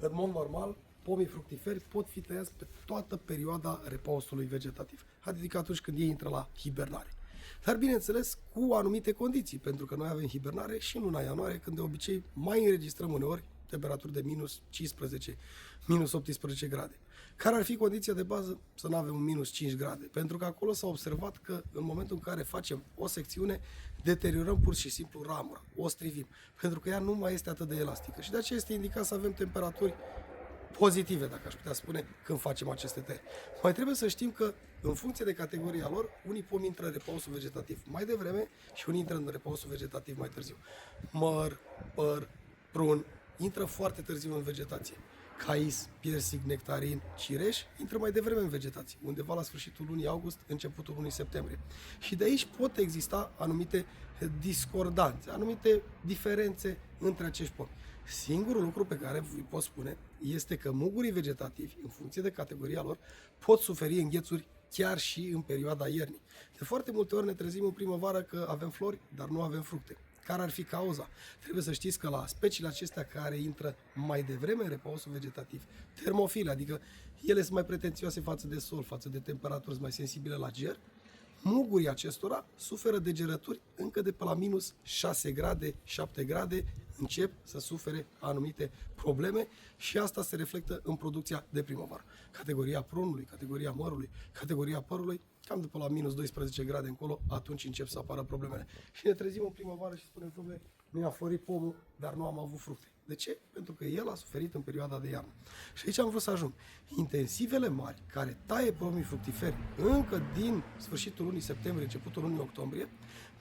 În mod normal, pomii fructiferi pot fi tăiați pe toată perioada repausului vegetativ, adică atunci când ei intră la hibernare. Dar, bineînțeles, cu anumite condiții, pentru că noi avem hibernare și în luna ianuarie, când de obicei mai înregistrăm uneori temperaturi de minus 15, minus 18 grade. Care ar fi condiția de bază? Să nu avem un minus 5 grade. Pentru că acolo s-a observat că în momentul în care facem o secțiune, deteriorăm pur și simplu ramura, o strivim, pentru că ea nu mai este atât de elastică. Și de aceea este indicat să avem temperaturi pozitive, dacă aș putea spune, când facem aceste tăieri. Mai trebuie să știm că, în funcție de categoria lor, unii pomi intră în repausul vegetativ mai devreme și unii intră în repausul vegetativ mai târziu. Măr, păr, prun intră foarte târziu în vegetație. Cais, piersic, nectarin, cireș intră mai devreme în vegetație, undeva la sfârșitul lunii august, începutul lunii septembrie. Și de aici pot exista anumite discordanțe, anumite diferențe între acești pomi. Singurul lucru pe care vi pot spune este că mugurii vegetativi, în funcție de categoria lor, pot suferi înghețuri chiar și în perioada iernii. De foarte multe ori ne trezim în primăvară că avem flori, dar nu avem fructe. Care ar fi cauza? Trebuie să știți că la speciile acestea care intră mai devreme în repausul vegetativ, termofile, adică ele sunt mai pretențioase față de sol, față de temperaturi, sunt mai sensibile la ger, mugurii acestora suferă degerături încă de pe la minus 6 grade, 7 grade, încep să sufere anumite probleme și asta se reflectă în producția de primăvară. Categoria prunului, categoria mărului, categoria părului, cam de pe la minus 12 grade încolo, atunci încep să apară problemele. Și ne trezim în primăvară și spunem, dom'le, mi-a florit pomul, dar nu am avut fructe. De ce? Pentru că el a suferit în perioada de iarnă. Și aici am vrut să ajung. Intensivele mari, care taie pomii fructiferi încă din sfârșitul lunii septembrie, începutul lunii octombrie,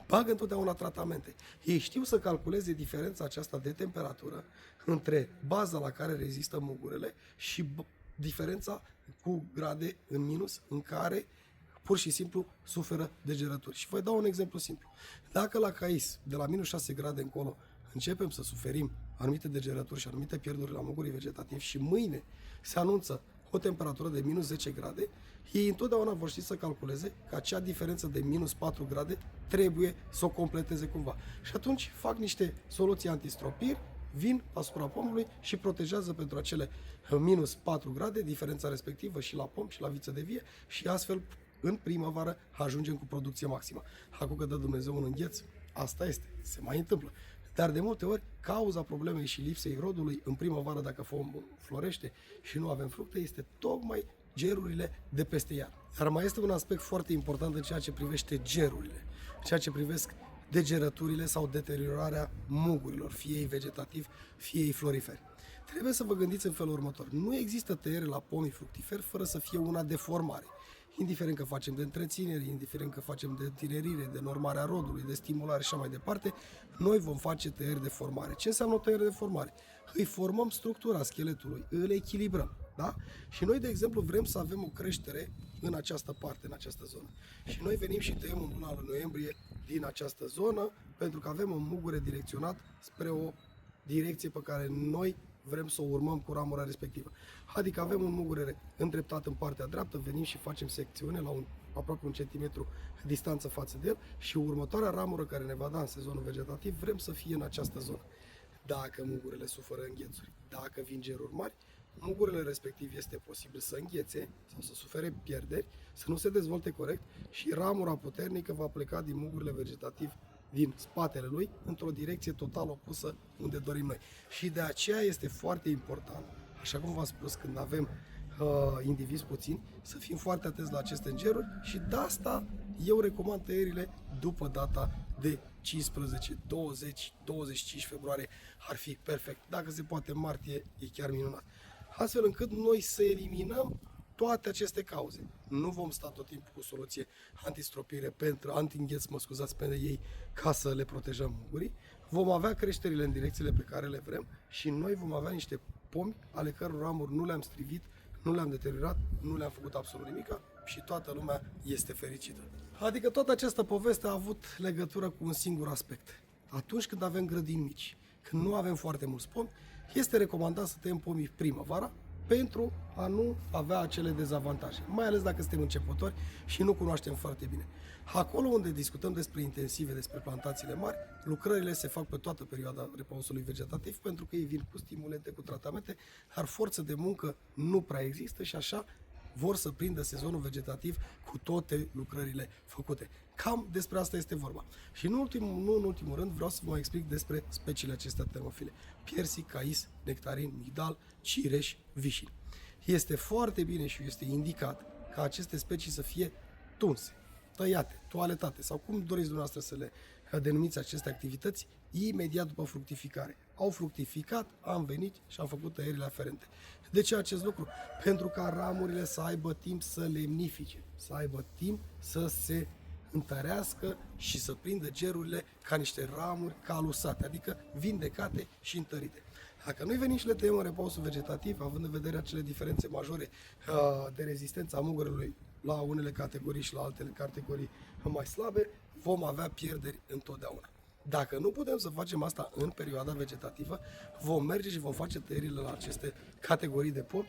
bagă întotdeauna tratamente. Ei știu să calculeze diferența aceasta de temperatură între baza la care rezistă mugurile și diferența cu grade în minus în care pur și simplu suferă degerături. Și voi dau un exemplu simplu. Dacă la cais, de la minus 6 grade încolo, începem să suferim anumite degerături și anumite pierduri la mugurii vegetativi și mâine se anunță o temperatură de minus 10 grade, ei întotdeauna vor ști să calculeze că acea diferență de minus 4 grade trebuie să o completeze cumva. Și atunci fac niște soluții antistropiri, vin asupra pomului și protejează pentru acele minus 4 grade, diferența respectivă și la pom și la viță de vie și astfel în primăvară ajungem cu producție maximă. Acum că dă Dumnezeu un îngheț, asta este, se mai întâmplă. Dar de multe ori, cauza problemei și lipsei rodului în primăvară, dacă pomul florește și nu avem fructe, este tocmai gerurile de peste iarnă. Dar mai este un aspect foarte important în ceea ce privește gerurile, în ceea ce privesc degerăturile sau deteriorarea mugurilor, fie ei vegetativi, fie ei floriferi. Trebuie să vă gândiți în felul următor. Nu există tăiere la pomii fructiferi fără să fie una de formare. Indiferent că facem de întreținere, indiferent că facem de tinerire, de normarea rodului, de stimulare și așa mai departe, noi vom face tăieri de formare. Ce înseamnă o tăiere de formare? Îi formăm structura scheletului, îl echilibrăm. Da? Și noi, de exemplu, vrem să avem o creștere în această parte, în această zonă. Și noi venim și tăiem în luna noiembrie din această zonă, pentru că avem un mugure direcționat spre o direcție pe care noi vrem să o urmăm cu ramura respectivă. Adică avem un mugure îndreptat în partea dreaptă, venim și facem secțiune la aproape 1 centimetru distanță față de el și următoarea ramură care ne va da în sezonul vegetativ vrem să fie în această zonă. Dacă mugurile suferă înghețuri, dacă vin geruri mari, mugurile respectiv este posibil să înghețe sau să sufere pierderi, să nu se dezvolte corect și ramura puternică va pleca din mugurile vegetativ din spatele lui într-o direcție total opusă unde dorim noi. Și de aceea este foarte important, așa cum v-am spus, când avem indivizi puțini, să fim foarte atenți la aceste îngeruri și de asta eu recomand tăierile după data de 15, 20, 25 februarie ar fi perfect. Dacă se poate în martie, e chiar minunat. Astfel încât noi să eliminăm toate aceste cauze. Nu vom sta tot timpul cu soluție antistropire pentru anti-îngheț, pentru ei, ca să le protejăm mugurii. Vom avea creșterile în direcțiile pe care le vrem și noi vom avea niște pomi ale căror ramuri nu le-am strivit, nu le-am deteriorat, nu le-am făcut absolut nimic și toată lumea este fericită. Adică toată această poveste a avut legătură cu un singur aspect. Atunci când avem grădini mici, când nu avem foarte mulți pomi, este recomandat să tăiem pomii primăvara, pentru a nu avea acele dezavantaje, mai ales dacă suntem începători și nu cunoaștem foarte bine. Acolo unde discutăm despre intensive, despre plantațiile mari, lucrările se fac pe toată perioada repausului vegetativ pentru că ei vin cu stimulente, cu tratamente, dar forță de muncă nu prea există și așa vor să prindă sezonul vegetativ cu toate lucrările făcute. Cam despre asta este vorba. Și nu în ultimul rând vreau să vă mai explic despre speciile acestea termofile. Piersic, cais, nectarin, migdal, cireș, vișin. Este foarte bine și este indicat ca aceste specii să fie tunse, tăiate, toaletate sau cum doriți dumneavoastră să le denumiți aceste activități, imediat după fructificare. Au fructificat, am venit și am făcut tăierile aferente. De ce acest lucru? Pentru ca ramurile să aibă timp să lemnifice, să aibă timp să se întărească și să prindă gerurile ca niște ramuri calusate, adică vindecate și întărite. Dacă noi venim și le tăiem în repausul vegetativ, având în vedere acele diferențe majore de rezistență a mugurelui la unele categorii și la altele categorii mai slabe, vom avea pierderi întotdeauna. Dacă nu putem să facem asta în perioada vegetativă, vom merge și vom face tăierile la aceste categorii de pomi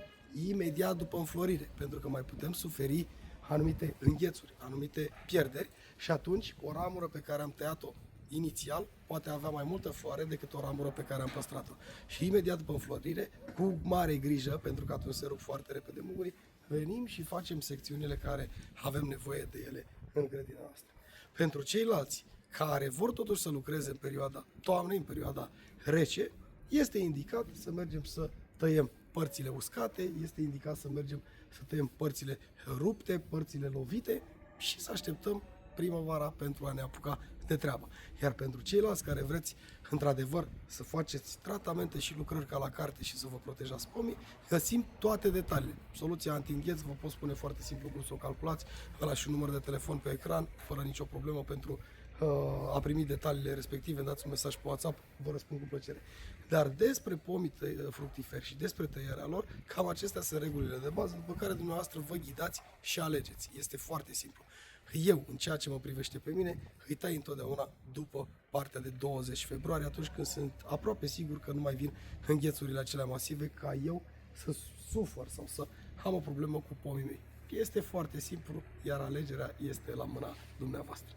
imediat după înflorire, pentru că mai putem suferi anumite înghețuri, anumite pierderi și atunci o ramură pe care am tăiat-o inițial poate avea mai multă floare decât o ramură pe care am păstrat-o. Și imediat după înflorire, cu mare grijă, pentru că atunci se rup foarte repede mugurii, venim și facem secțiunile care avem nevoie de ele în grădina noastră. Pentru ceilalți care vor totuși să lucreze în perioada toamnei, în perioada rece, este indicat să mergem să tăiem părțile uscate, este indicat să mergem să tăiem părțile rupte, părțile lovite și să așteptăm primăvara pentru a ne apuca de treabă. Iar pentru ceilalți care vreți într-adevăr să faceți tratamente și lucrări ca la carte și să vă protejați pomii, găsim toate detaliile. Soluția anti-îngheț vă pot spune foarte simplu cum să o calculați, vă las și un număr de telefon pe ecran, fără nicio problemă pentru a primi detaliile respective, dați un mesaj pe WhatsApp, vă răspund cu plăcere. Dar despre pomii fructiferi și despre tăierea lor, cam acestea sunt regulile de bază, după care dumneavoastră vă ghidați și alegeți. Este foarte simplu. Eu, în ceea ce mă privește pe mine, îi tai întotdeauna după partea de 20 februarie, atunci când sunt aproape sigur că nu mai vin înghețurile acelea masive, ca eu să sufăr sau să am o problemă cu pomii mei. Este foarte simplu, iar alegerea este la mâna dumneavoastră.